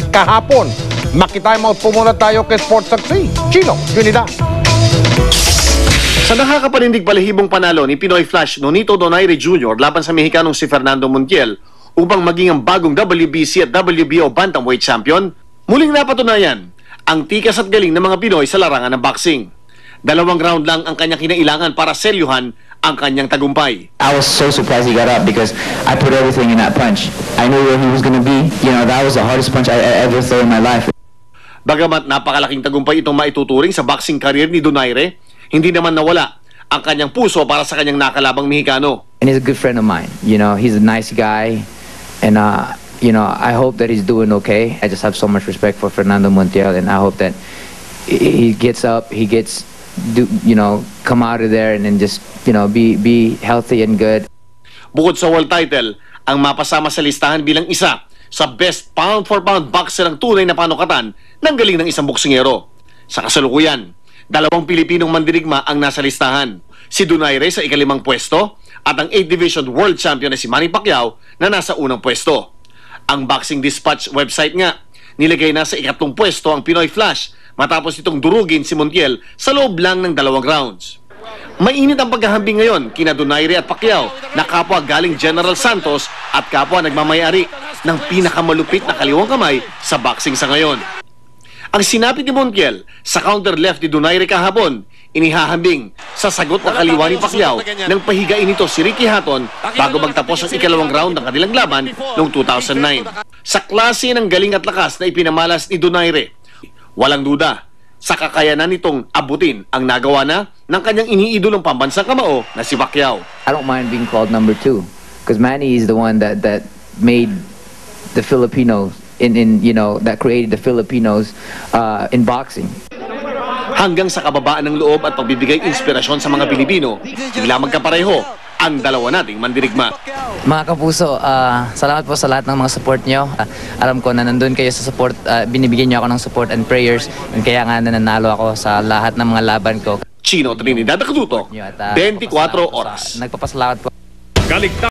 Kahapon, makitime out po muna tayo kay Sports Saksi. Chino, Unidad. Sa nakakapanindig balahibong panalo ni Pinoy Flash Nonito Donaire Jr. laban sa Mexicanong si Fernando Montiel upang maging ang bagong WBC at WBO Bantamweight Champion, muling napatunayan ang tikas at galing ng mga Pinoy sa larangan ng boxing. 2 round lang ang kanyang kinailangan para selyuhan ang kanyang tagumpay. I was so surprised he got up because I put everything in that punch. I knew where he was going to be. You know, that was the hardest punch I ever thrown in my life. Bagamat napakalaking tagumpay itong maituturing sa boxing career ni Donaire, hindi naman nawala ang kanyang puso para sa kanyang nakalabang Mexicano. And he's a good friend of mine. You know, he's a nice guy. And, you know, I hope that he's doing okay. I just have so much respect for Fernando Montiel. And I hope that he gets up, he gets, you know, come out of there and then just, you know, be healthy and good. Bukod sa world title, ang mapasama sa listahan bilang isa sa best pound-for-pound boxer ang tunay na panukatan ng galing ng isang boksingero. Sa kasalukuyan, 2 Pilipinong mandirigma ang nasa listahan. Si Donaire sa ika-5 pwesto at ang 8th Division World Champion na si Manny Pacquiao na nasa unang pwesto. Ang Boxing Dispatch website nga, nilagay na sa ika-3 pwesto ang Pinoy Flash matapos itong durugin si Montiel sa loob lang ng 2 rounds. Mainit ang paghahambing ngayon kina Donaire at Pacquiao na kapwa galing General Santos at kapwa nagmamayari ng pinakamalupit na kaliwang kamay sa boxing sa ngayon. Ang sinapit ni Montiel sa counter left ni Donaire kahapon, inihahambing sa sagot ng kaliwa ni Pacquiao nang pahigain nito si Ricky Hatton bago magtapos ang ika-2 round ng kanilang laban noong 2009. Sa klase ng galing at lakas na ipinamalas ni Donaire, walang duda sa kakayanan nitong abutin ang nagawa na ng kanyang iniidolong pambansang kamao na si Pacquiao. I don't mind being called number 2 because Manny is the one that made the Filipinos you know, that created the Filipinos in boxing. Hanggang sa kababaan ng loob at pagbibigay inspirasyon sa mga Pilipino, bigla magkapareho ang dalawa nating mandirigma. Mga kapuso, salamat po sa lahat ng mga support nyo. Alam ko na nandun kayo sa support, binibigyan nyo ako ng support and prayers, and kaya nga nanalo ako sa lahat ng mga laban ko. Chino Trinidad Acututo, 24 oras. Nagpapasalamat po. Kaligtasan